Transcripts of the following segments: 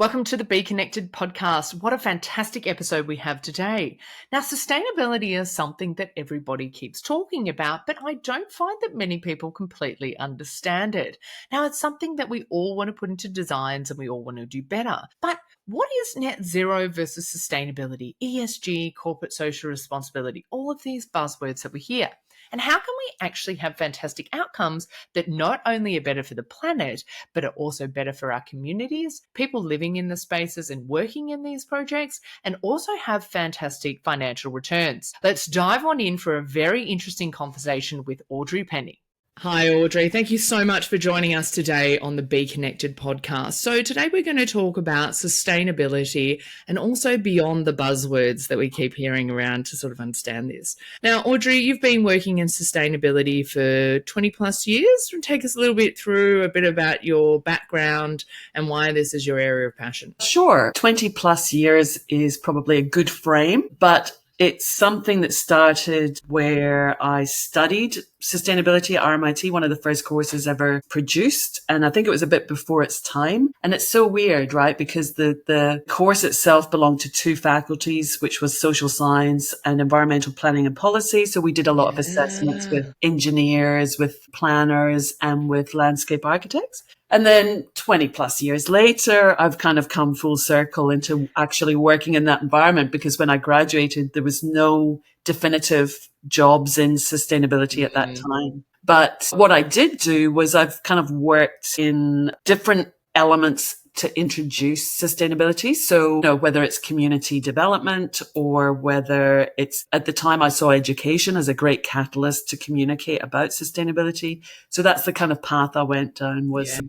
Welcome to the Be Connected podcast. What a fantastic episode we have today. Now, sustainability is something that everybody keeps talking about, but I don't find that many people completely understand it. Now, it's something that we all want to put into designs and we all want to do better. But what is net zero versus sustainability, ESG, corporate social responsibility, all of these buzzwords that we hear? And how can we actually have fantastic outcomes that not only are better for the planet, but are also better for our communities, people living in the spaces and working in these projects, and also have fantastic financial returns? Let's dive on in for a very interesting conversation with Audrey Penny. Hi, Audrey. Thank you so much for joining us today on the Be Connected podcast. So today we're going to talk about sustainability and also beyond the buzzwords that we keep hearing around to sort of understand this. Now, Audrey, you've been working in sustainability for 20 plus years. Take us a little bit through a bit about your background and why this is your area of passion. Sure. 20 plus years is probably a good frame, but it's something that started where I studied sustainability at RMIT, one of the first courses ever produced. And I think it was a bit before its time. And it's so weird, right? Because the course itself belonged to two faculties, which was social science and environmental planning and policy. So we did a lot of assessments with engineers, with planners, and with landscape architects. And then 20 plus years later, I've kind of come full circle into actually working in that environment, because when I graduated, there was no definitive jobs in sustainability at that time. But what I did do was I've kind of worked in different elements to introduce sustainability. So, whether it's community development or whether it's, at the time I saw education as a great catalyst to communicate about sustainability. So that's the kind of path I went down, was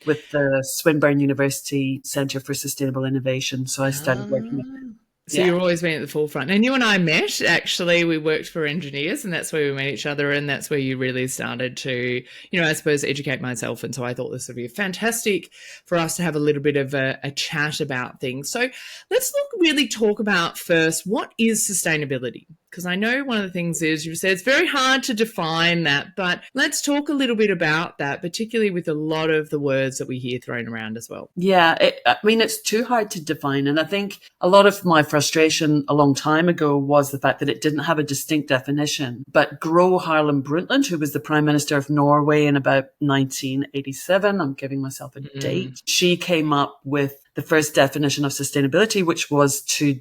with the Swinburne University Centre for Sustainable Innovation. So I started working with them. So you've always been at the forefront. And you and I met, actually, we worked for engineers, and that's where we met each other. And that's where you really started to, I suppose, educate myself. And so I thought this would be fantastic for us to have a little bit of a chat about things. So let's really talk about first, what is sustainability? Because I know one of the things is, you said it's very hard to define that, but let's talk a little bit about that, particularly with a lot of the words that we hear thrown around as well. Yeah, it's too hard to define. And I think a lot of my frustration a long time ago was the fact that it didn't have a distinct definition. But Gro Harlem Brundtland, who was the Prime Minister of Norway in about 1987, I'm giving myself a date, she came up with the first definition of sustainability, which was to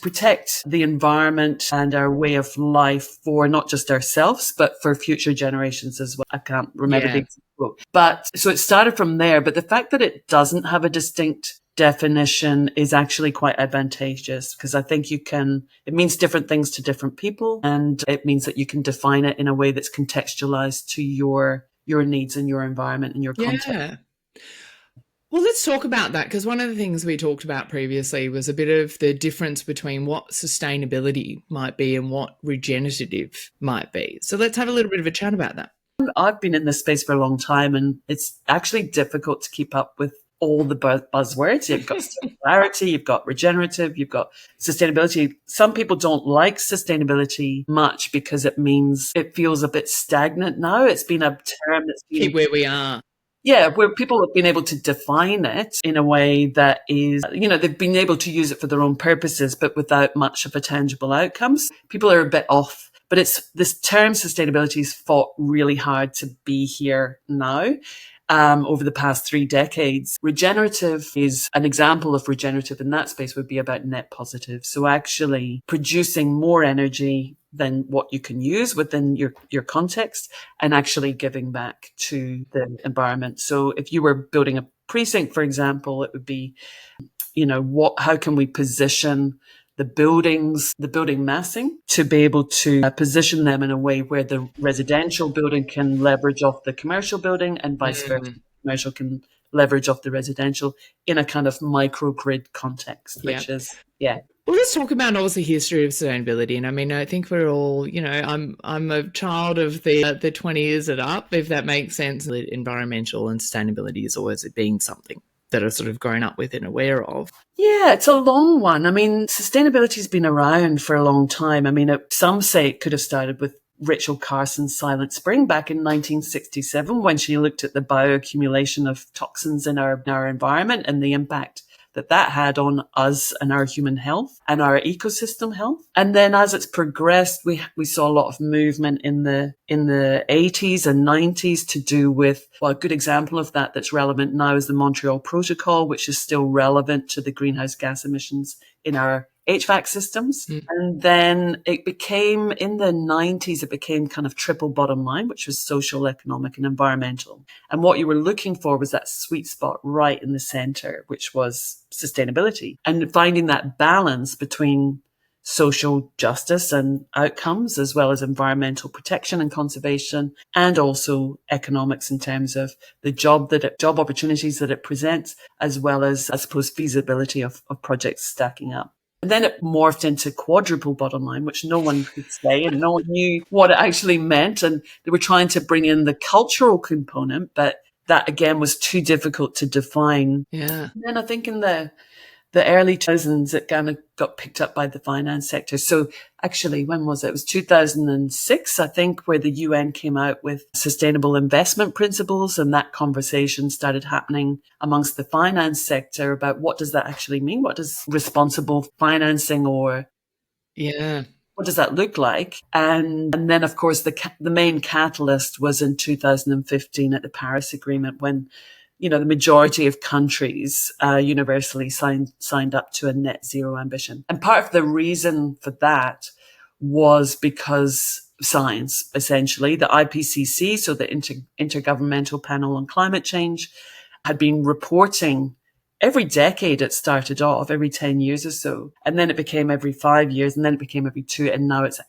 protect the environment and our way of life for not just ourselves, but for future generations as well. I can't remember the exact quote. But so it started from there. But the fact that it doesn't have a distinct definition is actually quite advantageous, because I think it means different things to different people. And it means that you can define it in a way that's contextualized to your needs and your environment and your context. Yeah. Well, let's talk about that, because one of the things we talked about previously was a bit of the difference between what sustainability might be and what regenerative might be. So let's have a little bit of a chat about that. I've been in this space for a long time, and it's actually difficult to keep up with all the buzzwords. You've got circularity, you've got regenerative, you've got sustainability. Some people don't like sustainability much because it means it feels a bit stagnant now. It's been a term that's been... Keep where we are. Yeah, where people have been able to define it in a way that is, they've been able to use it for their own purposes, but without much of a tangible outcomes. People are a bit off. But this term sustainability has fought really hard to be here now. Over the past 3 decades. Regenerative is an example of regenerative in that space would be about net positive. So actually producing more energy than what you can use within your context, and actually giving back to the environment. So if you were building a precinct, for example, it would be, how can we position the building massing to be able to position them in a way where the residential building can leverage off the commercial building, and vice versa. The commercial can leverage off the residential in a kind of microgrid context, which is, Well, let's talk about obviously history of sustainability. And I mean, I think we're all, I'm a child of the 20 years and up, if that makes sense. Environmental and sustainability is always being something that I've sort of grown up with and aware of. Yeah, it's a long one. I mean, sustainability has been around for a long time. I mean, some say it could have started with Rachel Carson's Silent Spring back in 1967 when she looked at the bioaccumulation of toxins in our environment and the impact that had on us and our human health and our ecosystem health. And then as it's progressed, we saw a lot of movement in the 80s and 90s to do with, well, a good example of that's relevant now is the Montreal Protocol, which is still relevant to the greenhouse gas emissions in our HVAC systems. And then it became, in the 90s, it became kind of triple bottom line, which was social, economic, and environmental. And what you were looking for was that sweet spot right in the center, which was sustainability, and finding that balance between social justice and outcomes, as well as environmental protection and conservation, and also economics in terms of the job opportunities that it presents, as well as, I suppose, feasibility of projects stacking up. And then it morphed into quadruple bottom line, which no one could say, and no one knew what it actually meant. And they were trying to bring in the cultural component, but that again was too difficult to define. Yeah. And then I think in the early 2000s, it kind of got picked up by the finance sector. So actually, when was it? It was 2006, I think, where the UN came out with sustainable investment principles. And that conversation started happening amongst the finance sector about what does that actually mean? What does responsible financing what does that look like? And then, of course, the main catalyst was in 2015 at the Paris Agreement when the majority of countries universally signed up to a net zero ambition. And part of the reason for that was because science, essentially. The IPCC, so the Intergovernmental Panel on Climate Change, had been reporting every decade. It started off every 10 years or so, and then it became every 5 years, and then it became every 2, and now it's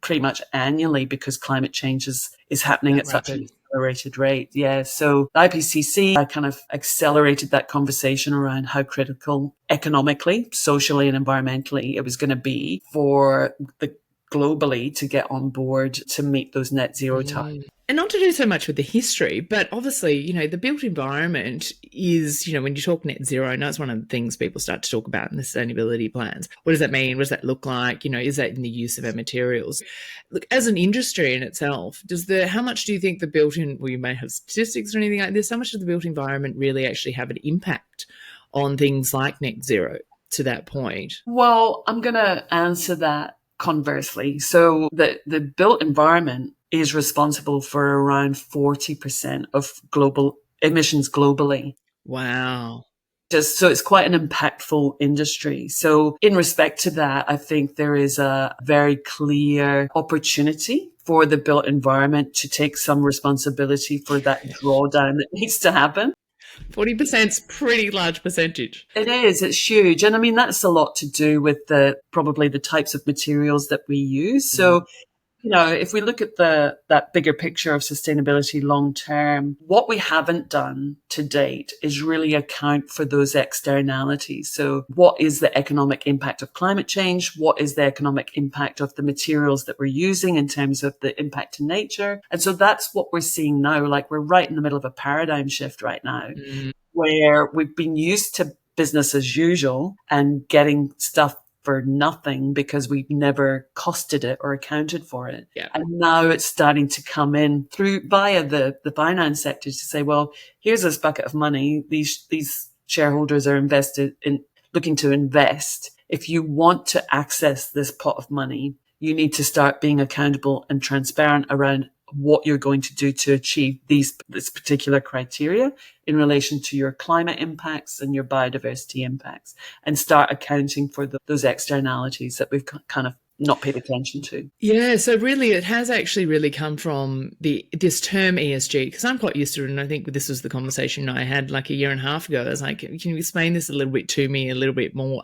pretty much annually because climate change is happening at such an accelerated rate. Yeah. So the IPCC kind of accelerated that conversation around how critical economically, socially, and environmentally it was going to be for the globally to get on board to meet those net zero targets. And not to do so much with the history, but obviously, the built environment is, when you talk net zero, I know it's one of the things people start to talk about in the sustainability plans. What does that mean? What does that look like? Is that in the use of our materials? Look, as an industry in itself, how much do you think you may have statistics or anything like this, how much does the built environment really actually have an impact on things like net zero to that point? Well, I'm going to answer that conversely. So the built environment is responsible for around 40% of global emissions globally. Wow. So it's quite an impactful industry. So in respect to that, I think there is a very clear opportunity for the built environment to take some responsibility for that drawdown that needs to happen. 40% is pretty large percentage. It is. It's huge. And I mean, that's a lot to do with probably the types of materials that we use. So, if we look at that bigger picture of sustainability long term, what we haven't done to date is really account for those externalities. So what is the economic impact of climate change? What is the economic impact of the materials that we're using in terms of the impact to nature? And so that's what we're seeing now. Like, we're right in the middle of a paradigm shift right now, where we've been used to business as usual and getting stuff for nothing because we've never costed it or accounted for it. Yeah. And now it's starting to come in via the finance sector to say, well, here's this bucket of money. These shareholders are looking to invest. If you want to access this pot of money, you need to start being accountable and transparent around what you're going to do to achieve this particular criteria in relation to your climate impacts and your biodiversity impacts, and start accounting for those externalities that we've kind of not paid attention to. Yeah, so really it has actually really come from this term ESG, because I'm quite used to it, and I think this was the conversation I had like a year and a half ago. I was like, can you explain this a little bit to me a little bit more?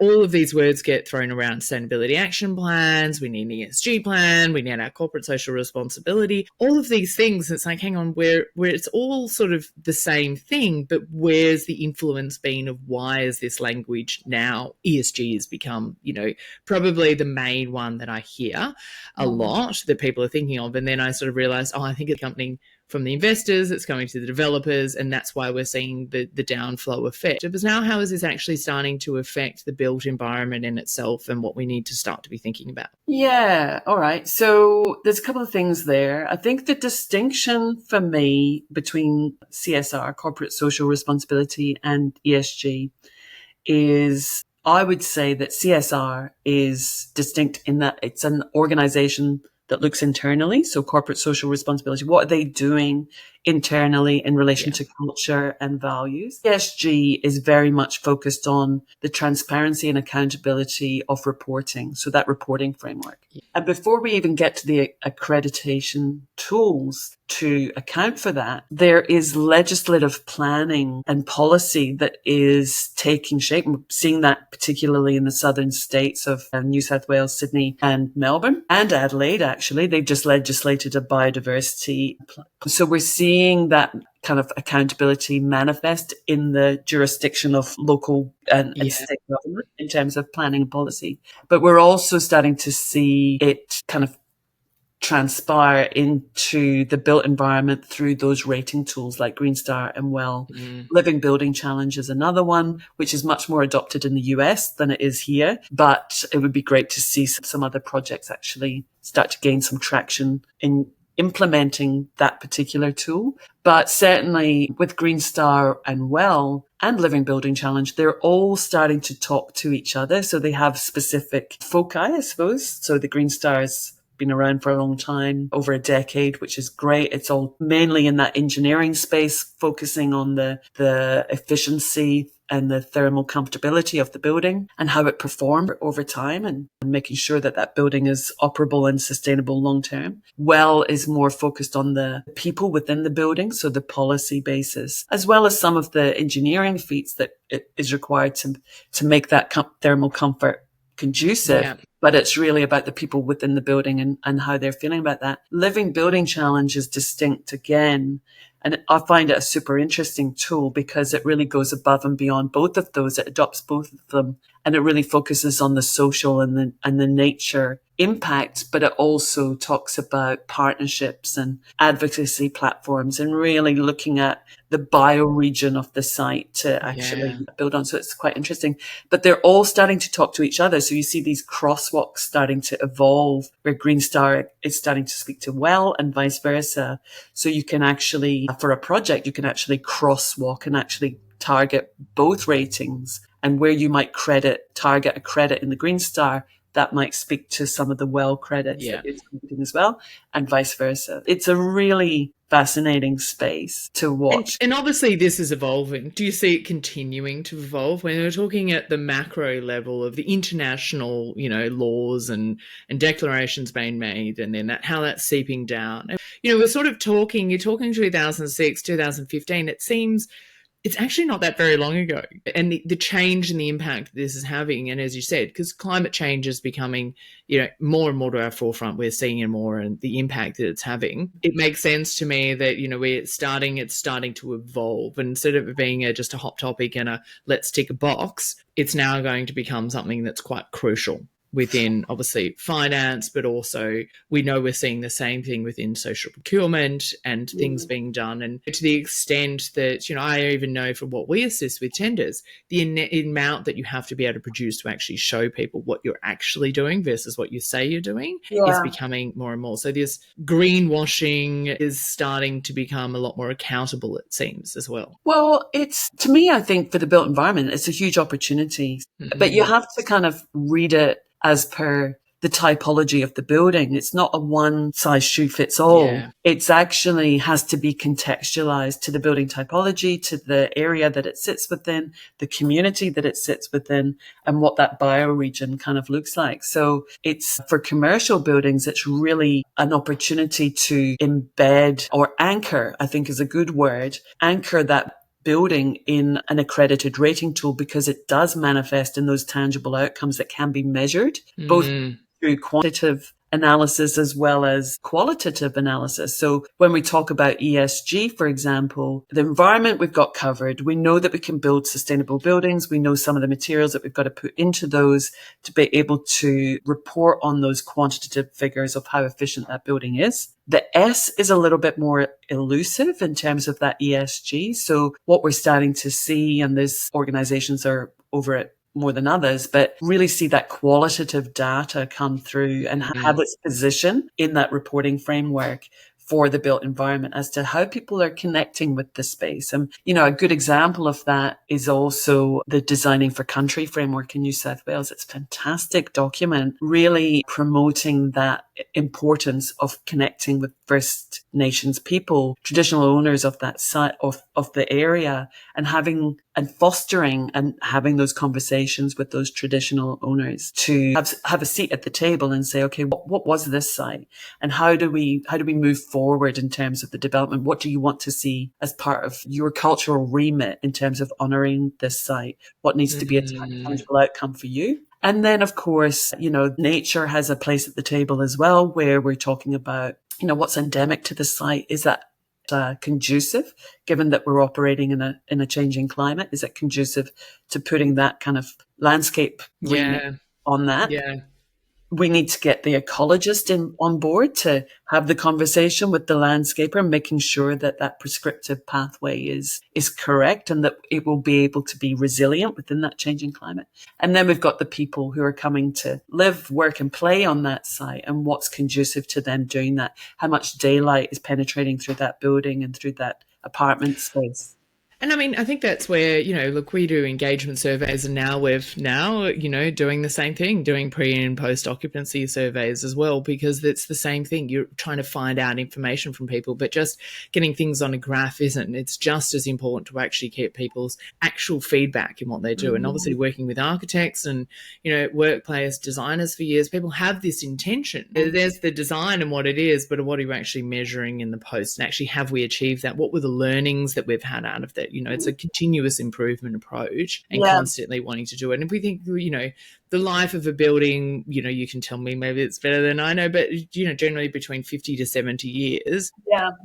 All of these words get thrown around: sustainability action plans, we need an ESG plan, we need our corporate social responsibility, all of these things. It's like, hang on, where it's all sort of the same thing, but where's the influence been of why is this language now ESG has become, probably the main one that I hear a lot that people are thinking of. And then I sort of realized, I think it's accompanying from the investors, it's going to the developers, and that's why we're seeing the downflow effect. But now how is this actually starting to affect the built environment in itself and what we need to start to be thinking about? Yeah, all right. So there's a couple of things there. I think the distinction for me between CSR, corporate social responsibility, and ESG is, I would say that CSR is distinct in that it's an organization that looks internally. So corporate social responsibility, what are they doing internally in relation to culture and values? ESG is very much focused on the transparency and accountability of reporting. So that reporting framework. And before we even get to the accreditation tools to account for that, there is legislative planning and policy that is taking shape. We're seeing that particularly in the southern states of New South Wales, Sydney and Melbourne and Adelaide, actually. They've just legislated a biodiversity plan. So we're seeing that kind of accountability manifest in the jurisdiction of local and state government in terms of planning and policy. But we're also starting to see it kind of transpire into the built environment through those rating tools like Green Star and WELL. Living Building Challenge is another one, which is much more adopted in the US than it is here. But it would be great to see some other projects actually start to gain some traction in implementing that particular tool. But certainly with Green Star and WELL and Living Building Challenge, they're all starting to talk to each other. So they have specific foci, I suppose. So the Green Star's been around for a long time, over a decade, which is great. It's all mainly in that engineering space, focusing on the efficiency and the thermal comfortability of the building and how it performed over time and making sure that that building is operable and sustainable long term. WELL is more focused on the people within the building, so the policy basis, as well as some of the engineering feats that it is required to make that thermal comfort conducive. Yeah. But it's really about the people within the building and how they're feeling about that. Living Building Challenge is distinct again. And I find it a super interesting tool because it really goes above and beyond both of those. It adopts both of them and it really focuses on the social and the nature impact, but it also talks about partnerships and advocacy platforms and really looking at the bioregion of the site to actually build on. So it's quite interesting, but they're all starting to talk to each other. So you see these crosswalks starting to evolve where Green Star is starting to speak to WELL and vice versa. So you can actually, for a project, you can actually crosswalk and actually target both ratings, and where you might target a credit in the Green Star, that might speak to some of the WELL credits that you're targeting as well, and vice versa. It's a really fascinating space to watch. And obviously this is evolving. Do you see it continuing to evolve? When we're talking at the macro level of the international, laws and declarations being made, and then how that's seeping down. We're sort of you're talking 2006, 2015, it seems it's actually not that very long ago. And the change and the impact this is having, and as you said, because climate change is becoming, more and more to our forefront, we're seeing it more and the impact that it's having. It makes sense to me that, it's starting to evolve. And instead of it being just a hot topic and let's tick a box, it's now going to become something that's quite crucial within obviously finance, but also we know we're seeing the same thing within social procurement and things being done. And to the extent that, I even know from what we assist with tenders, the amount that you have to be able to produce to actually show people what you're actually doing versus what you say you're doing is becoming more and more. So this greenwashing is starting to become a lot more accountable, it seems, as well. Well, to me, I think for the built environment, it's a huge opportunity, but you have to kind of read it as per the typology of the building. It's not a one size shoe fits all. Yeah. It's actually has to be contextualized to the building typology, to the area that it sits within, the community that it sits within, and what that bioregion kind of looks like. So it's for commercial buildings, it's really an opportunity to embed or anchor, I think is a good word, anchor that building in an accredited rating tool, because it does manifest in those tangible outcomes that can be measured, both through quantitative analysis as well as qualitative analysis. So when we talk about ESG, for example, the environment we've got covered. We know that we can build sustainable buildings. We know some of the materials that we've got to put into those to be able to report on those quantitative figures of how efficient that building is. The S is a little bit more elusive in terms of that ESG. So what we're starting to see, and there's organizations are over it more than others, but really see that qualitative data come through and have its position in that reporting framework for the built environment as to how people are connecting with the space. And, a good example of that is also the Designing for Country framework in New South Wales. It's a fantastic document, really promoting that importance of connecting with First Nations people, traditional owners of that site, of the area, and fostering and having those conversations with those traditional owners to have a seat at the table and say, okay, what was this site, and how do we move forward in terms of the development? What do you want to see as part of your cultural remit in terms of honouring this site? What needs to be a tangible outcome for you? And then, of course, nature has a place at the table as well, where we're talking about, what's endemic to the site. Is that conducive, given that we're operating in a changing climate? Is it conducive to putting that kind of landscape remit on that? Yeah. We need to get the ecologist on board to have the conversation with the landscaper, making sure that that prescriptive pathway is correct and that it will be able to be resilient within that changing climate. And then we've got the people who are coming to live, work and play on that site, and what's conducive to them doing that. How much daylight is penetrating through that building and through that apartment space. And I mean, I think that's where, look, we do engagement surveys, and now we're doing the same thing, doing pre and post occupancy surveys as well, because it's the same thing. You're trying to find out information from people, but just getting things on a graph isn't. It's just as important to actually get people's actual feedback in what they do. And obviously working with architects and, workplace designers for years, people have this intention. There's the design and what it is, but what are you actually measuring in the post? And actually, have we achieved that? What were the learnings that we've had out of that? It's a continuous improvement approach and constantly wanting to do it. And if we think, the life of a building, you can tell me maybe it's better than I know, but, generally between 50 to 70 years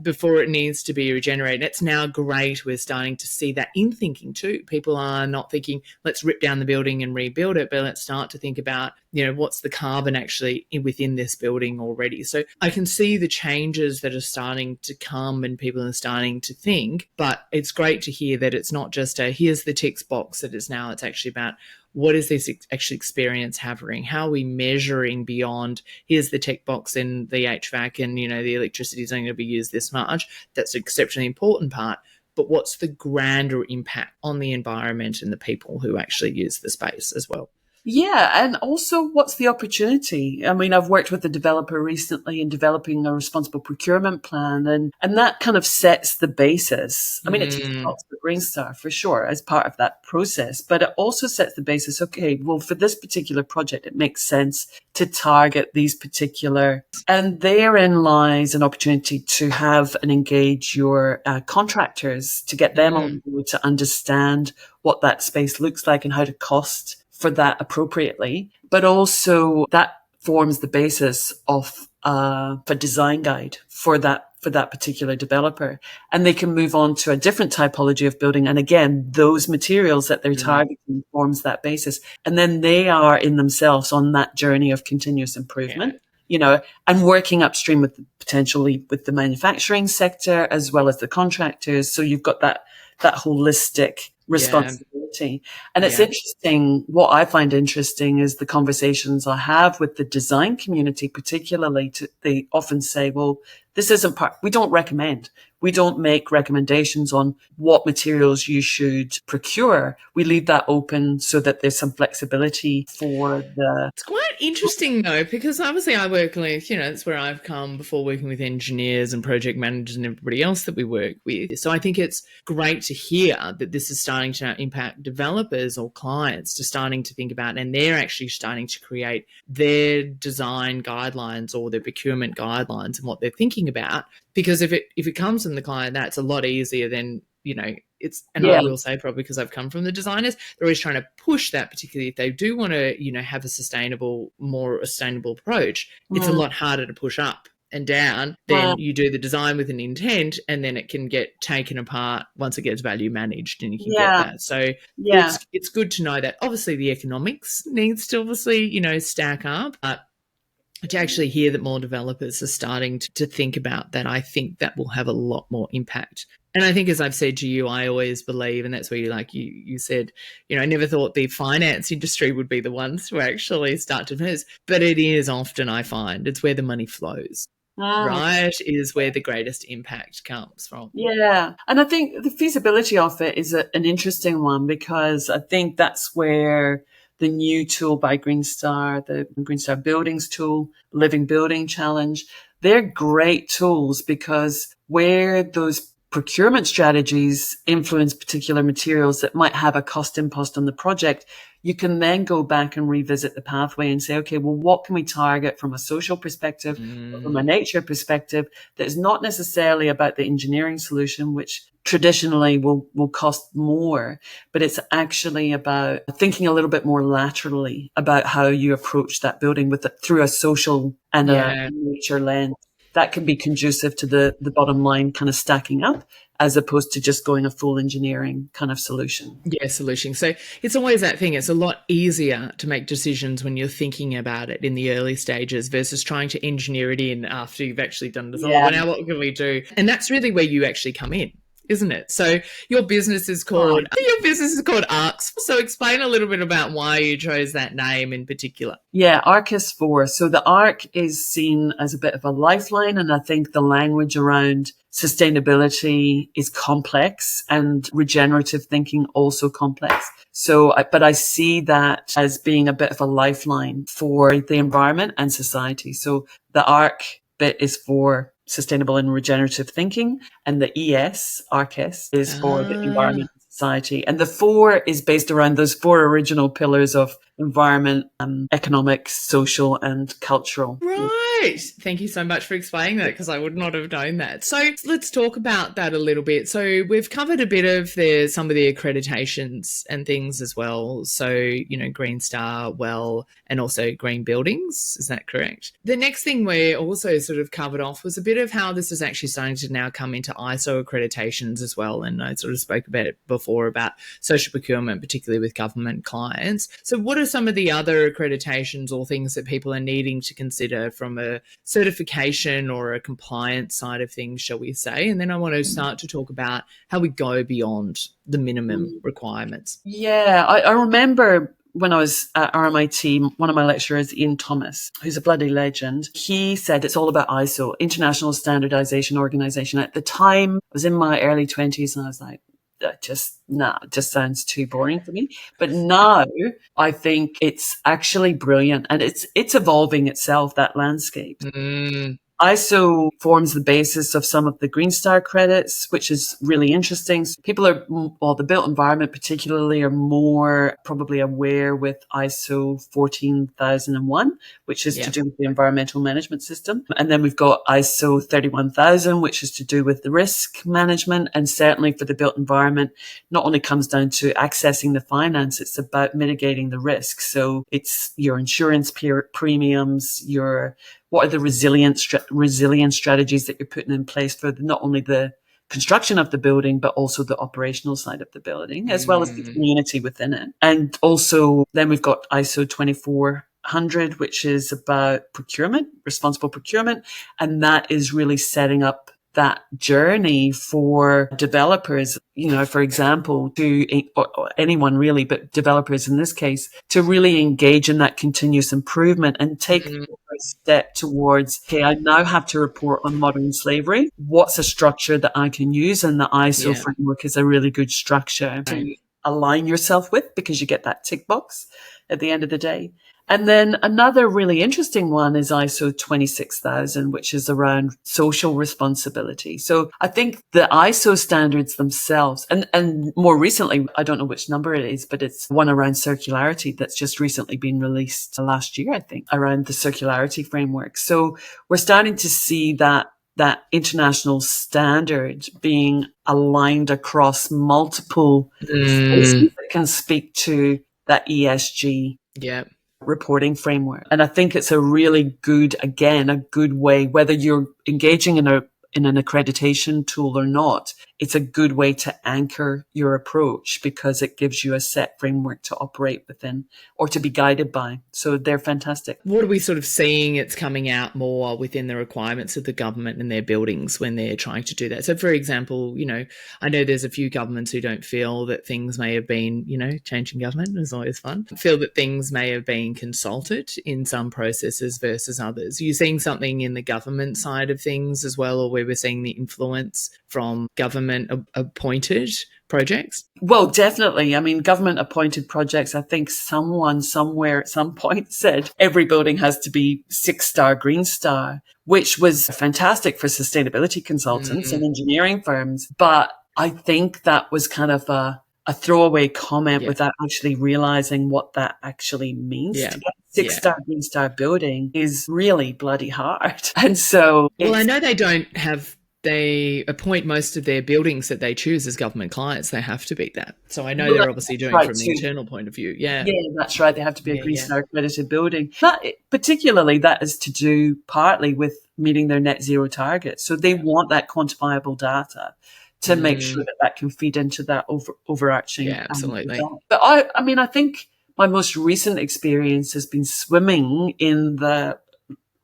before it needs to be regenerated. It's now great. We're starting to see that in thinking too. People are not thinking, let's rip down the building and rebuild it, but let's start to think about, what's the carbon actually within this building already. So I can see the changes that are starting to come and people are starting to think, but it's great to hear that it's not just here's the ticks box that is now. It's actually about, what is this actually experience having? How are we measuring beyond, here's the tick box in the HVAC and, the electricity is only going to be used this much. That's an exceptionally important part. But what's the grander impact on the environment and the people who actually use the space as well? Yeah. And also, what's the opportunity? I mean, I've worked with a developer recently in developing a responsible procurement plan, and that kind of sets the basis. I mean, it takes lots of Green Star for sure as part of that process, but it also sets the basis. Okay, well, for this particular project, it makes sense to target these particular, and therein lies an opportunity to have and engage your contractors to get them on board to understand what that space looks like and how to cost for that appropriately, but also that forms the basis of a design guide for that particular developer. And they can move on to a different typology of building. And again, those materials that they're targeting forms that basis. And then they are in themselves on that journey of continuous improvement, and working upstream with potentially with the manufacturing sector as well as the contractors. So you've got that holistic responsibility. And it's interesting. What I find interesting is the conversations I have with the design community, particularly. They often say, well, this isn't part, we don't recommend. We don't make recommendations on what materials you should procure. We leave that open so that there's some flexibility for the... It's quite interesting though, because obviously I work with, that's where I've come before working with engineers and project managers and everybody else that we work with. So I think it's great to hear that this is starting to impact developers or clients to starting to think about, and they're actually starting to create their design guidelines or their procurement guidelines and what they're thinking about. Because if it comes from the client, that's a lot easier than, and I will say, probably because I've come from the designers, they're always trying to push that, particularly if they do want to, have a more sustainable approach. It's a lot harder to push up and down then you do the design with an intent, and then it can get taken apart once it gets value managed, and you can get that. So it's good to know that obviously the economics needs to obviously, stack up, but to actually hear that more developers are starting to think about that, I think that will have a lot more impact. And I think, as I've said to you, I always believe, and that's where you said, I never thought the finance industry would be the ones to actually start to invest, but it is often, I find, it's where the money flows. Right, is where the greatest impact comes from. Yeah. And I think the feasibility of it is an interesting one, because I think that's where the new tool by Green Star, the Green Star Buildings tool, Living Building Challenge, they're great tools, because where those procurement strategies influence particular materials that might have a cost impost on the project, you can then go back and revisit the pathway and say, okay, well, what can we target from a social perspective, from a nature perspective, that is not necessarily about the engineering solution, which traditionally will cost more, but it's actually about thinking a little bit more laterally about how you approach that building through a social and a nature lens. That can be conducive to the bottom line kind of stacking up, as opposed to just going a full engineering kind of solution. Yeah, solution. So it's always that thing. It's a lot easier to make decisions when you're thinking about it in the early stages versus trying to engineer it in after you've actually done design. Well, now what can we do? And that's really where you actually come in, isn't it? So your business is called Arkes. So explain a little bit about why you chose that name in particular. Yeah, Arkes 4. So the Ark is seen as a bit of a lifeline, and I think the language around sustainability is complex, and regenerative thinking also complex. So, but I see that as being a bit of a lifeline for the environment and society. So the Ark bit is for sustainable and regenerative thinking, and the Arkes, is for the environment and society. And the 4 is based around those 4 original pillars of environment, economic, social, and cultural. Right. Thank you so much for explaining that, because I would not have known that. So let's talk about that a little bit. So we've covered a bit of some of the accreditations and things as well. So, Green Star, and also green buildings. Is that correct? The next thing we also sort of covered off was a bit of how this is actually starting to now come into ISO accreditations as well. And I sort of spoke about it before about social procurement, particularly with government clients. So what are some of the other accreditations or things that people are needing to consider from a certification or a compliance side of things, shall we say? And then I want to start to talk about how we go beyond the minimum requirements. Yeah, I remember when I was at RMIT, one of my lecturers, Ian Thomas, who's a bloody legend, he said it's all about ISO, International Standardization Organization. At the time, I was in my early 20s, and I was like, it just sounds too boring for me. But now I think it's actually brilliant, and it's evolving itself, that landscape. ISO forms the basis of some of the Green Star credits, which is really interesting. So people the built environment particularly are more probably aware with ISO 14001, which is to do with the environmental management system. And then we've got ISO 31000, which is to do with the risk management. And certainly for the built environment, not only comes down to accessing the finance, it's about mitigating the risk. So it's your insurance premiums, what are the resilience strategies that you're putting in place for not only the construction of the building, but also the operational side of the building, as well as the community within it. And also then we've got ISO 2400, which is about procurement, responsible procurement. And that is really setting up that journey for developers, for example, or anyone really, but developers in this case, to really engage in that continuous improvement and take a step towards, okay, I now have to report on modern slavery. What's a structure that I can use? And the ISO framework is a really good structure to align yourself with, because you get that tick box at the end of the day. And then another really interesting one is ISO 26000, which is around social responsibility. So I think the ISO standards themselves, and more recently, I don't know which number it is, but it's one around circularity that's just recently been released last year, I think, around the circularity framework. So we're starting to see that that international standard being aligned across multiple spaces that can speak to that ESG reporting framework. And I think it's a really good, again, a good way, whether you're engaging in an accreditation tool or not, it's a good way to anchor your approach because it gives you a set framework to operate within or to be guided by. So they're fantastic. What are we sort of seeing it's coming out more within the requirements of the government and their buildings when they're trying to do that? So, for example, I know there's a few governments who don't feel that things may have been, changing government is always fun, feel that things may have been consulted in some processes versus others. Are you seeing something in the government side of things as well, or where we're seeing the influence from government appointed projects? Well, definitely. I mean, government appointed projects, I think someone somewhere at some point said every building has to be 6-star Green Star, which was fantastic for sustainability consultants and engineering firms. But I think that was kind of a throwaway comment without actually realizing what that actually means. To get a 6-star Green Star building is really bloody hard. And so... Well, I know they appoint most of their buildings that they choose as government clients. They have to be that. So I know they're obviously doing it from the internal point of view. Yeah, that's right. They have to be a Green Star accredited building. But particularly that is to do partly with meeting their net zero targets. So they want that quantifiable data to make sure that can feed into that overarching. Yeah, absolutely. But I think my most recent experience has been swimming in the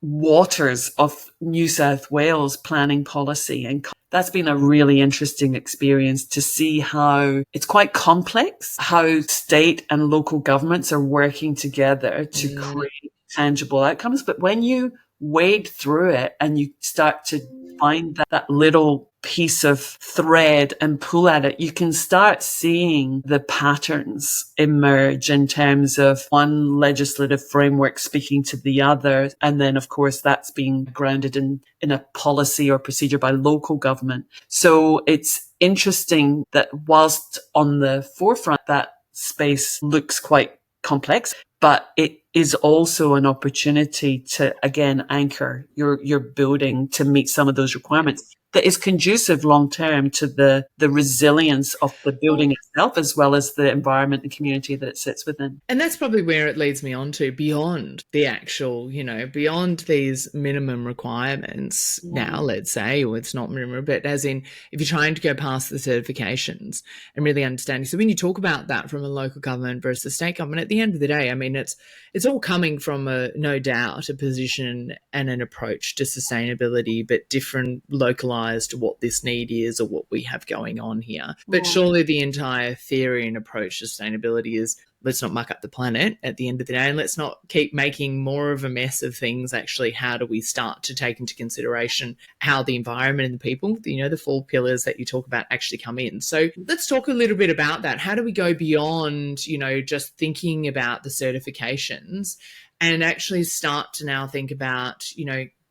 waters of New South Wales planning policy. And that's been a really interesting experience to see how it's quite complex, how state and local governments are working together to create tangible outcomes. But when you wade through it and you start to find that little piece of thread and pull at it, you can start seeing the patterns emerge in terms of one legislative framework speaking to the other. And then, of course, that's being grounded in a policy or procedure by local government. So it's interesting that whilst on the forefront, that space looks quite complex, but it is also an opportunity to, again, anchor your building to meet some of those requirements that is conducive long-term to the resilience of the building itself, as well as the environment and community that it sits within. And that's probably where it leads me on to beyond the actual, beyond these minimum requirements now, let's say, or it's not minimum, but as in if you're trying to go past the certifications and really understanding. So when you talk about that from a local government versus state government, at the end of the day, I mean, it's all coming from no doubt, a position and an approach to sustainability, but different localized to what this need is or what we have going on here. But surely the entire theory and approach to sustainability is let's not muck up the planet at the end of the day, and let's not keep making more of a mess of things. Actually, how do we start to take into consideration how the environment and the people, the 4 pillars that you talk about actually come in? So let's talk a little bit about that. How do we go beyond, just thinking about the certifications and actually start to now think about,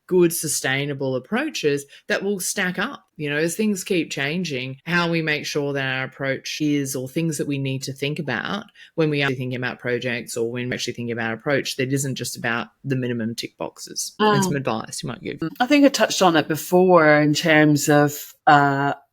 good sustainable approaches that will stack up, as things keep changing, how we make sure that our approach is, or things that we need to think about when we are thinking about projects or when we're actually thinking about approach that isn't just about the minimum tick boxes. And some advice you might give. I think I touched on it before in terms of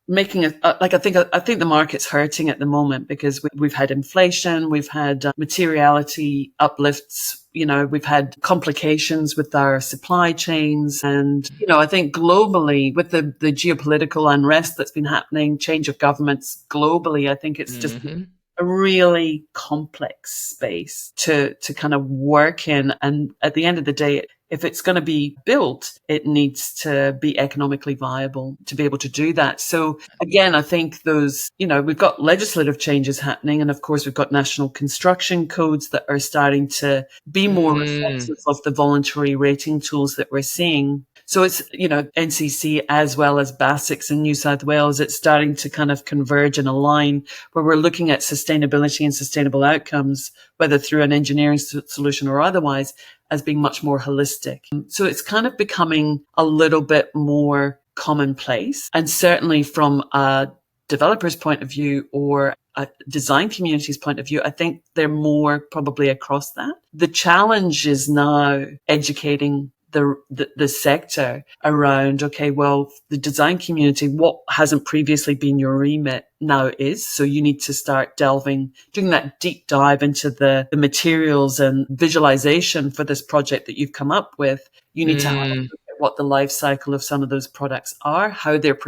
making it I think the market's hurting at the moment because we've had inflation, we've had materiality uplifts, we've had complications with our supply chains. And, I think globally with the geopolitical unrest that's been happening, change of governments globally, I think it's just a really complex space to kind of work in. And at the end of the day, if it's going to be built, it needs to be economically viable to be able to do that. So again, I think those, we've got legislative changes happening. And of course, we've got national construction codes that are starting to be more reflective of the voluntary rating tools that we're seeing. So it's, NCC as well as BASIX in New South Wales, it's starting to kind of converge and align where we're looking at sustainability and sustainable outcomes, whether through an engineering solution or otherwise, as being much more holistic. So it's kind of becoming a little bit more commonplace. And certainly from a developer's point of view or a design community's point of view, I think they're more probably across that. The challenge is now educating the sector around, okay, well, the design community, what hasn't previously been your remit now is. So you need to start doing that deep dive into the materials and visualization for this project that you've come up with. You need to have a look at what the life cycle of some of those products are, how they're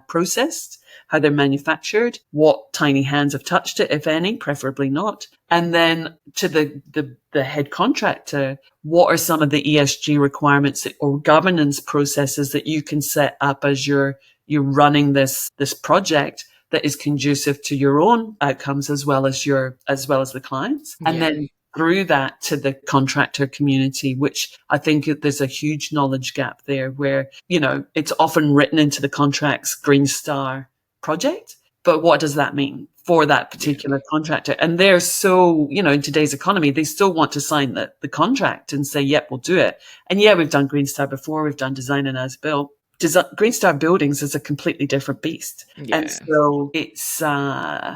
processed, how they're manufactured, what tiny hands have touched it, if any, preferably not. And then to the head contractor, what are some of the ESG requirements or governance processes that you can set up as you're running this project that is conducive to your own outcomes as well as the clients. And then through that to the contractor community, which I think there's a huge knowledge gap there where, it's often written into the contracts, Green Star project. But what does that mean for that particular contractor? And they're so, in today's economy, they still want to sign the contract and say, yep, we'll do it. And we've done Green Star before. We've done design and as built. Green Star buildings is a completely different beast. Yeah. And so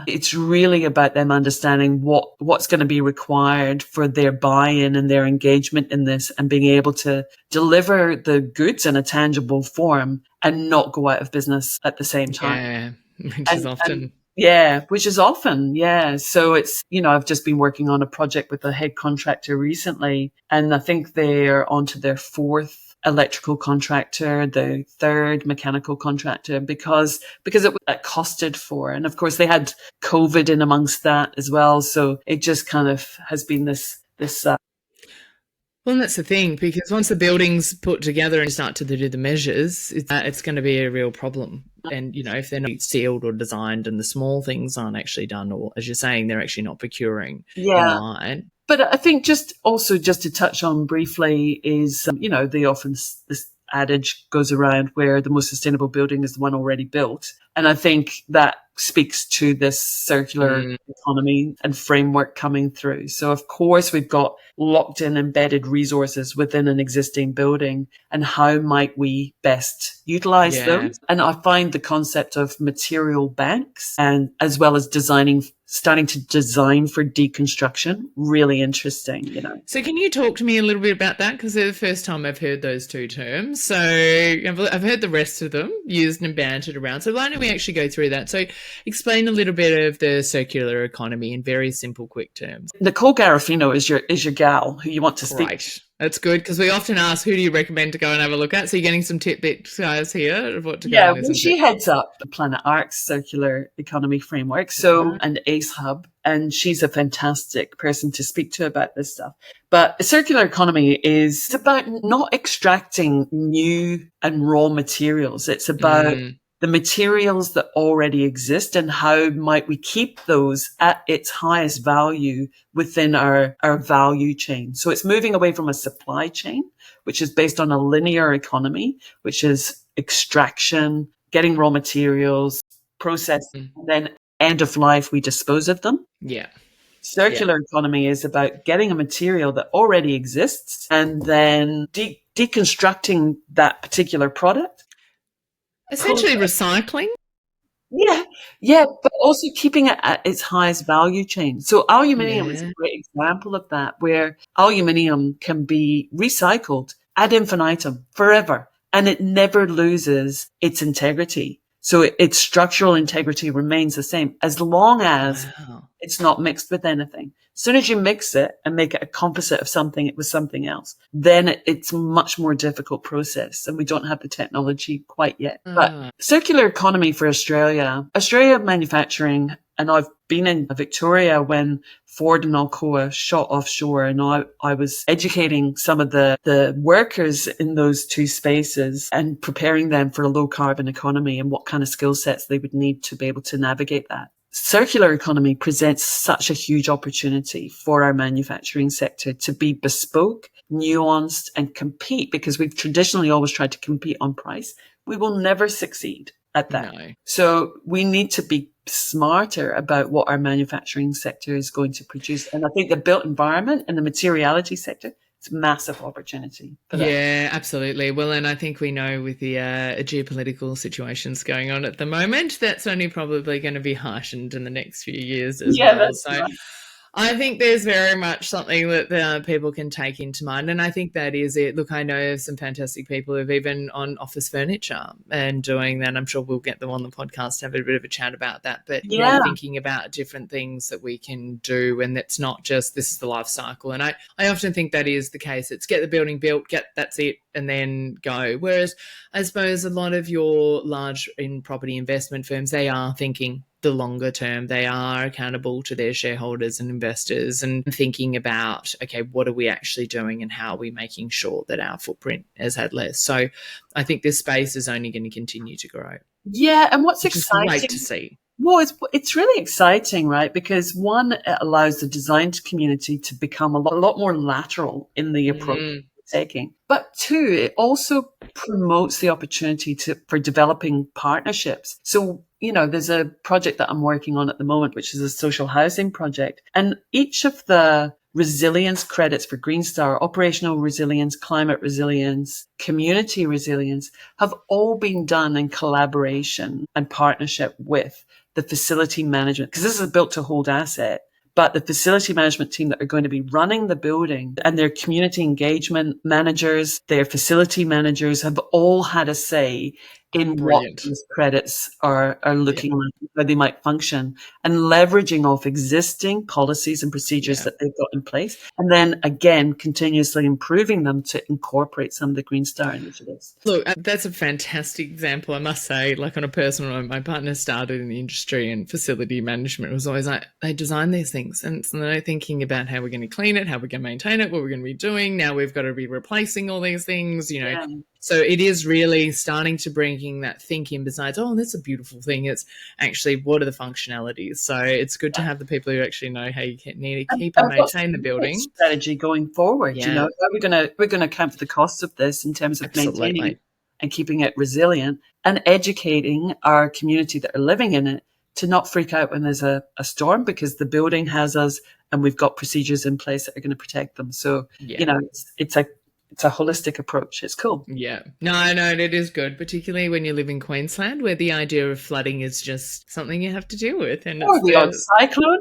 it's really about them understanding what's going to be required for their buy-in and their engagement in this and being able to deliver the goods in a tangible form and not go out of business at the same time. Yeah, which is often. So it's, I've just been working on a project with a head contractor recently, and I think they're onto their fourth electrical contractor, the third mechanical contractor, because it costed for. And of course they had COVID in amongst that as well. So it just kind of has been this. Well, that's the thing, because once the building's put together and start to do the measures, it's going to be a real problem. And, if they're not sealed or designed and the small things aren't actually done, or as you're saying, they're actually not procuring in line. But I think just to touch on briefly is, they often, this adage goes around where the most sustainable building is the one already built. And I think that speaks to this circular economy and framework coming through. So of course we've got locked in embedded resources within an existing building, and how might we best utilize those? And I find the concept of material banks and as well as starting to design for deconstruction really interesting, So can you talk to me a little bit about that? Because it's the first time I've heard those two terms. So I've heard the rest of them used and bantered around. So why don't we actually go through that? So explain a little bit of the circular economy in very simple, quick terms. Nicole Garofino is your gal who you want to speak. Right. That's good, because we often ask, who do you recommend to go and have a look at? So you're getting some tidbits, guys, here of what to go and listen to. She heads up the Planet Arkes Circular Economy Framework, and ACE Hub, and she's a fantastic person to speak to about this stuff. But the circular economy is about not extracting new and raw materials. It's about the materials that already exist and how might we keep those at its highest value within our value chain. So it's moving away from a supply chain, which is based on a linear economy, which is extraction, getting raw materials, processing, and then end of life, we dispose of them. Yeah. Circular economy is about getting a material that already exists and then deconstructing that particular product. Essentially recycling? Yeah, but also keeping it at its highest value chain. So aluminium is a great example of that, where aluminium can be recycled ad infinitum forever, and it never loses its integrity. So its structural integrity remains the same as long as it's not mixed with anything. As soon as you mix it and make it a composite of something, it was something else, then it's a much more difficult process, and we don't have the technology quite yet. But circular economy for Australia manufacturing, and I've been in Victoria when Ford and Alcoa shot offshore, and I was educating some of the workers in those two spaces and preparing them for a low carbon economy and what kind of skill sets they would need to be able to navigate that. Circular economy presents such a huge opportunity for our manufacturing sector to be bespoke, nuanced, and compete, because we've traditionally always tried to compete on price. We will never succeed at that. No. So we need to be smarter about what our manufacturing sector is going to produce. And I think the built environment and the materiality sector, it's a massive opportunity for that. Yeah, absolutely. Well, and I think we know with the geopolitical situations going on at the moment, that's only probably going to be heightened in the next few years as well. So right. I think there's very much something that people can take into mind. And I think that is it. Look, I know some fantastic people who've even on office furniture and doing that. I'm sure we'll get them on the podcast to have a bit of a chat about that. But, thinking about different things that we can do. And that's not just this is the life cycle. And I often think that is the case. It's get the building built, that's it, and then go. Whereas I suppose a lot of your large in property investment firms, they are thinking the longer term. They are accountable to their shareholders and investors and thinking about, okay, what are we actually doing and how are we making sure that our footprint has had less? So I think this space is only going to continue to grow. Yeah, and what's exciting, great to see. Well, it's really exciting, right? Because one, it allows the design community to become a lot more lateral in the approach taking. But two, it also promotes the opportunity for developing partnerships. So, there's a project that I'm working on at the moment, which is a social housing project. And each of the resilience credits for Green Star, operational resilience, climate resilience, community resilience, have all been done in collaboration and partnership with the facility management, because this is a built to hold asset. But the facility management team that are going to be running the building and their community engagement managers, their facility managers have all had a say in what these credits are looking like, how they might function, and leveraging off existing policies and procedures that they've got in place. And then again, continuously improving them to incorporate some of the Green Star initiatives. Look, that's a fantastic example, I must say. Like on a personal note, my partner started in the industry and facility management. It was always like, they design these things and so they're thinking about how we're going to clean it, how we're going to maintain it, what we're going to be doing. Now we've got to be replacing all these things, So it is really starting to bringing that thinking besides, oh, that's a beautiful thing. It's actually, what are the functionalities? So it's good to have the people who actually know how you need to keep and maintain the building. Strategy going forward, how we're going to account for the costs of this in terms of maintaining it and keeping it resilient and educating our community that are living in it to not freak out when there's a storm, because the building has us and we've got procedures in place that are going to protect them. So, it's a holistic approach. It's cool. Yeah. No, it is good, particularly when you live in Queensland, where the idea of flooding is just something you have to deal with. And or the odd cyclone.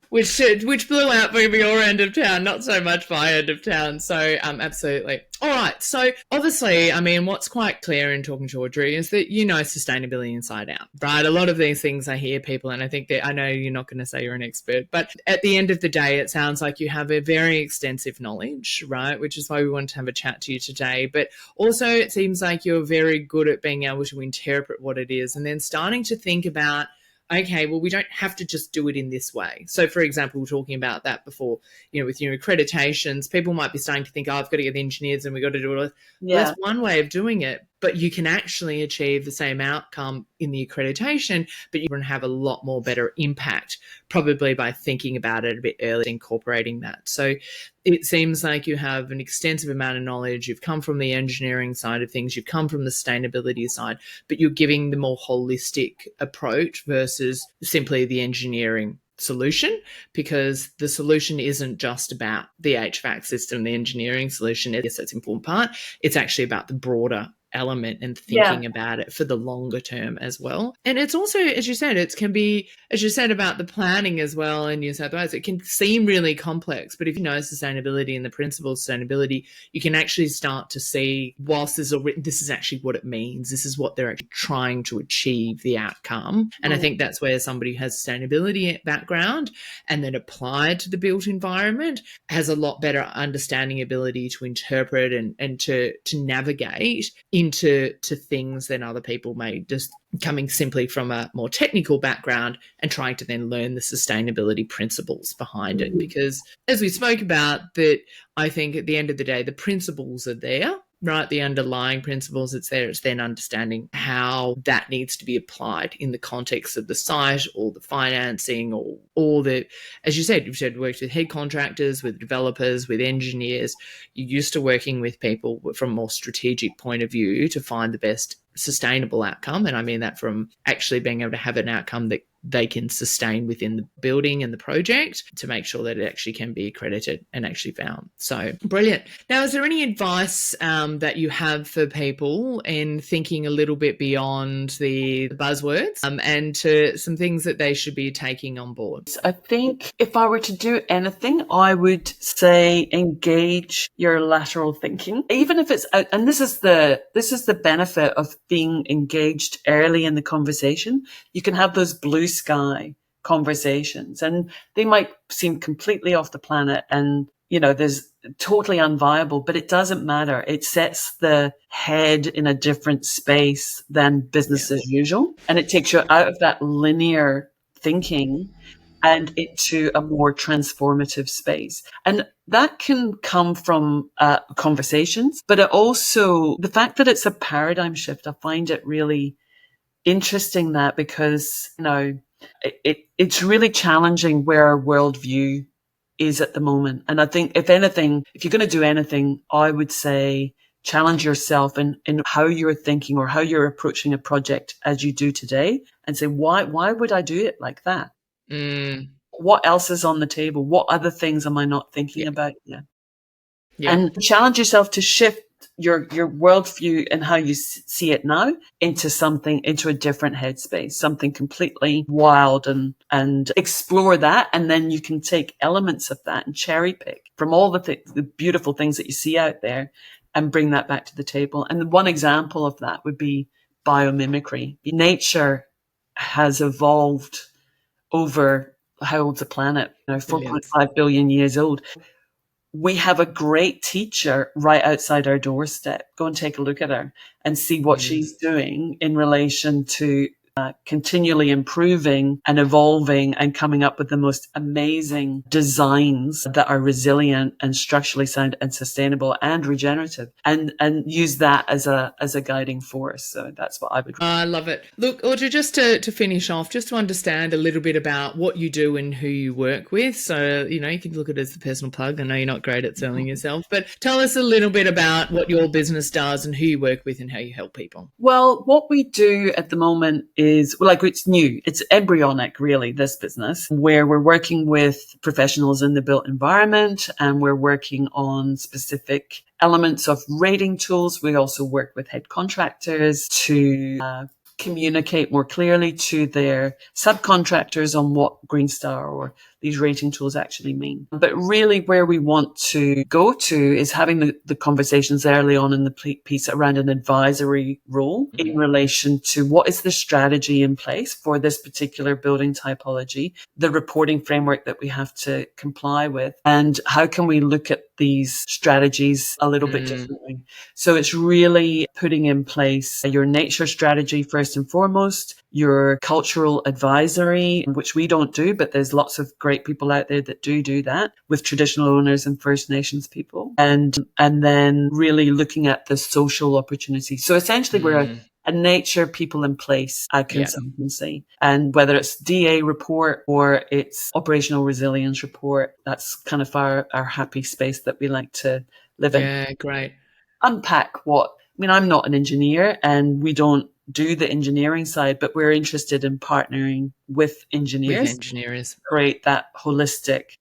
Which blew out from your end of town, not so much my end of town. So absolutely. All right. So obviously, what's quite clear in talking to Audrey is that sustainability inside out, right? A lot of these things I hear people, and I think that I know you're not going to say you're an expert, but at the end of the day, it sounds like you have a very extensive knowledge, right? Which is why we wanted to have a chat to you today. But also it seems like you're very good at being able to interpret what it is and then starting to think about, okay, well, we don't have to just do it in this way. So, for example, we were talking about that before, with accreditations, people might be starting to think, I've got to get the engineers and we've got to do it. Yeah. Well, that's one way of doing it, but you can actually achieve the same outcome in the accreditation, but you're going to have a lot more better impact, probably by thinking about it a bit earlier, incorporating that. So it seems like you have an extensive amount of knowledge. You've come from the engineering side of things. You've come from the sustainability side, but you're giving the more holistic approach versus simply the engineering solution, because the solution isn't just about the HVAC system, the engineering solution. Yes, that's an important part. It's actually about the broader element and thinking about it for the longer term as well. And it's also, as you said, it can be, as you said about the planning as well in New South Wales, it can seem really complex, but if you know sustainability and the principles of sustainability, you can actually start to see, whilst this is actually what it means, this is what they're actually trying to achieve, the outcome. And I think that's where somebody who has sustainability background and then applied to the built environment has a lot better understanding, ability to interpret and to navigate into things than other people may, just coming simply from a more technical background and trying to then learn the sustainability principles behind it. Because as we spoke about, that I think at the end of the day, the principles are there, right? The underlying principles, it's there. It's then understanding how that needs to be applied in the context of the site or the financing or the, as you said, you've worked with head contractors, with developers, with engineers. You're used to working with people from a more strategic point of view to find the best sustainable outcome. And I mean that from actually being able to have an outcome that they can sustain within the building and the project to make sure that it actually can be accredited and actually found. So brilliant. Now, is there any advice that you have for people in thinking a little bit beyond the buzzwords and to some things that they should be taking on board? I think if I were to do anything, I would say engage your lateral thinking, even if it's, and this is the benefit of being engaged early in the conversation. You can have those blue sky conversations and they might seem completely off the planet and, there's totally unviable, but it doesn't matter. It sets the head in a different space than business as usual. And it takes you out of that linear thinking and into a more transformative space. And that can come from conversations, but it also, the fact that it's a paradigm shift, I find it really interesting that because, it's really challenging where our worldview is at the moment. And I think if anything, if you're going to do anything, I would say challenge yourself in how you're thinking or how you're approaching a project as you do today and say, why would I do it like that? What else is on the table? What other things am I not thinking about? And challenge yourself to shift your worldview and how you see it now into a different headspace, something completely wild and explore that. And then you can take elements of that and cherry pick from all the beautiful things that you see out there and bring that back to the table. And one example of that would be biomimicry. Nature has evolved over how old's the planet? 4.5 billion years old. We have a great teacher right outside our doorstep. Go and take a look at her and see what she's doing in relation to continually improving and evolving and coming up with the most amazing designs that are resilient and structurally sound and sustainable and regenerative, and use that as a guiding force. So that's what I would. I love it. Look, Audrey, just to finish off, just to understand a little bit about what you do and who you work with. So, you can look at it as a personal plug. I know you're not great at selling yourself, but tell us a little bit about what your business does and who you work with and how you help people. Well, what we do at the moment is, it's new. It's embryonic, really, this business, where we're working with professionals in the built environment and we're working on specific elements of rating tools. We also work with head contractors to communicate more clearly to their subcontractors on what Green Star or these rating tools actually mean. But really where we want to go to is having the conversations early on in the piece around an advisory role in relation to what is the strategy in place for this particular building typology, the reporting framework that we have to comply with, and how can we look at these strategies a little bit differently. So it's really putting in place your nature strategy first and foremost, your cultural advisory, which we don't do, but there's lots of great people out there that do that with traditional owners and First Nations people. And then really looking at the social opportunity. So essentially we're a nature people in place consultancy. And whether it's DA report or it's operational resilience report, that's kind of our happy space that we like to live in. Yeah, great. Unpack I'm not an engineer and we don't do the engineering side, but we're interested in partnering with engineers. To create that holistic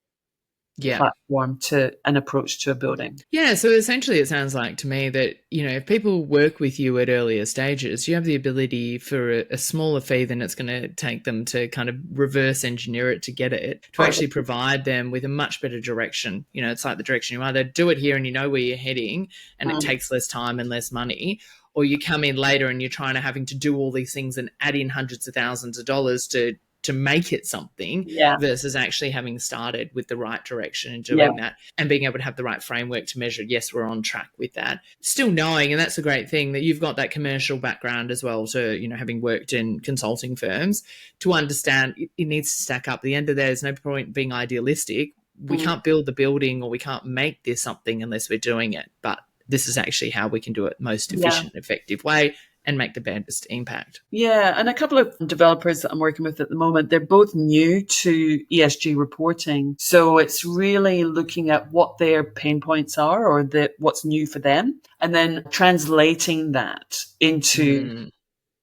platform to an approach to a building. Yeah, so essentially it sounds like to me that, if people work with you at earlier stages, you have the ability for a smaller fee than it's going to take them to kind of reverse engineer it to get it, to actually provide them with a much better direction. It's like the direction you either do it here and you know where you're heading and it takes less time and less money, or you come in later and you're having to do all these things and add in hundreds of thousands of dollars to make it something versus actually having started with the right direction and doing that and being able to have the right framework to measure, yes, we're on track with that. Still knowing, and that's a great thing, that you've got that commercial background as well to, having worked in consulting firms, to understand it needs to stack up. At the end of the day, there's no point being idealistic. We can't build the building or we can't make this something unless we're doing it. But this is actually how we can do it most efficient, effective way and make the biggest impact. Yeah, and a couple of developers that I'm working with at the moment, they're both new to ESG reporting. So it's really looking at what their pain points are or what's new for them, and then translating that into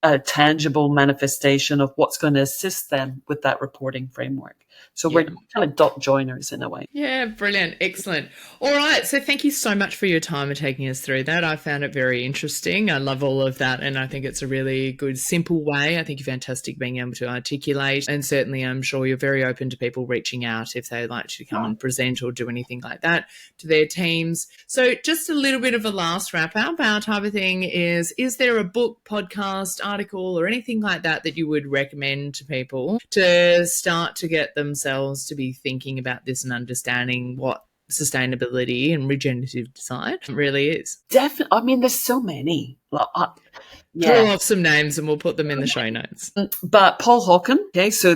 a tangible manifestation of what's going to assist them with that reporting framework. So we're kind of dot joiners in a way. Yeah, brilliant. Excellent. All right. So thank you so much for your time and taking us through that. I found it very interesting. I love all of that. And I think it's a really good, simple way. I think you're fantastic being able to articulate. And certainly I'm sure you're very open to people reaching out if they'd like to come and present or do anything like that to their teams. So just a little bit of a last wrap up. Our type of thing is there a book, podcast, article or anything like that that you would recommend to people to start to get themselves to be thinking about this and understanding what sustainability and regenerative design really is? Definitely. I mean, there's so many. Throw off some names and we'll put them in the show notes. But Paul Hawken, so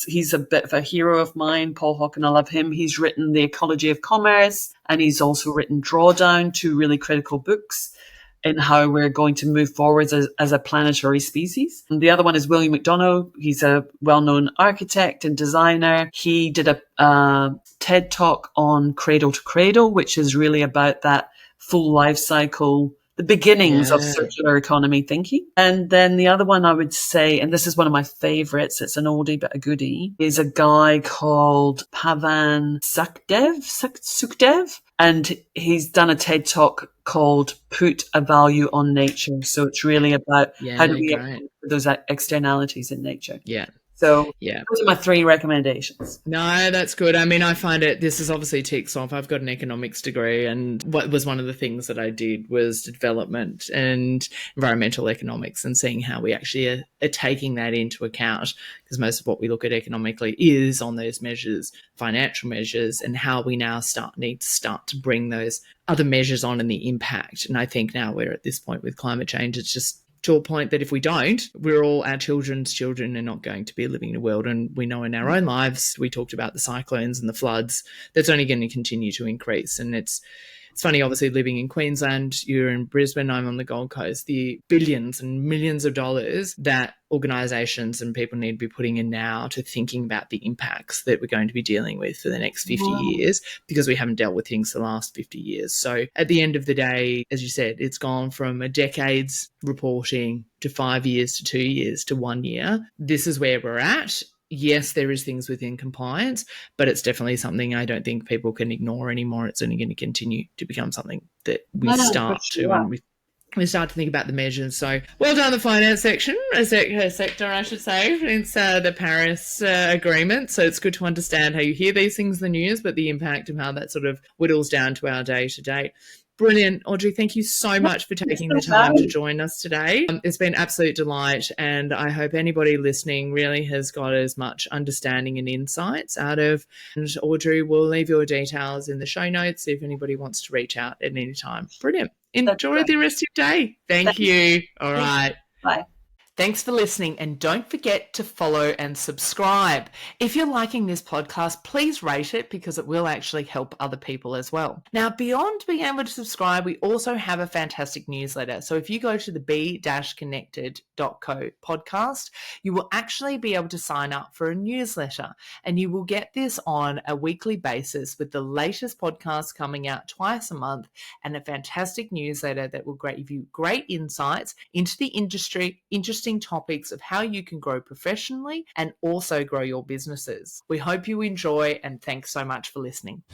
he's a bit of a hero of mine. Paul Hawken, I love him. He's written The Ecology of Commerce, and he's also written Drawdown, 2 really critical books in how we're going to move forward as a planetary species. And the other one is William McDonough. He's a well-known architect and designer. He did a TED Talk on Cradle to Cradle, which is really about that full life cycle, the beginnings of circular economy thinking. And then the other one I would say, and this is one of my favorites, it's an oldie but a goodie, is a guy called Pavan Sukhdev. And he's done a TED Talk called Put a Value on Nature. So it's really about how do we account for those externalities in nature. Yeah. So those are my 3 recommendations. No, that's good. I mean, I find this is obviously ticks off. I've got an economics degree, and what was one of the things that I did was development and environmental economics and seeing how we actually are taking that into account, because most of what we look at economically is on those measures, financial measures, and how we now need to start to bring those other measures on and the impact. And I think now we're at this point with climate change, it's just to a point that if we don't, we're all our children's children are not going to be living in a world. And we know in our own lives, we talked about the cyclones and the floods, that's only going to continue to increase. And it's funny, obviously, living in Queensland, you're in Brisbane, I'm on the Gold Coast, the billions and millions of dollars that organisations and people need to be putting in now to thinking about the impacts that we're going to be dealing with for the next 50 years, because we haven't dealt with things the last 50 years. So at the end of the day, as you said, it's gone from a decade's reporting to 5 years to 2 years to 1 year. This is where we're at. Yes, there is things within compliance, but it's definitely something I don't think people can ignore anymore. It's only going to continue to become something that we start to and we start to think about the measures. So well done, the finance sector, I should say. It's the Paris Agreement. So it's good to understand how you hear these things in the news, but the impact of how that sort of whittles down to our day-to-day. Brilliant. Audrey, thank you so much for taking the time to join us today. It's been an absolute delight, and I hope anybody listening really has got as much understanding and insights out of. And Audrey, we'll leave your details in the show notes if anybody wants to reach out at any time. Brilliant. Enjoy the rest of your day. Thank you. All right. Bye. Thanks for listening, and don't forget to follow and subscribe. If you're liking this podcast, please rate it, because it will actually help other people as well. Now, beyond being able to subscribe, we also have a fantastic newsletter. So if you go to the be-connected.co podcast, you will actually be able to sign up for a newsletter, and you will get this on a weekly basis with the latest podcast coming out twice a month, and a fantastic newsletter that will give you great insights into the industry, interesting topics of how you can grow professionally and also grow your businesses. We hope you enjoy, and thanks so much for listening.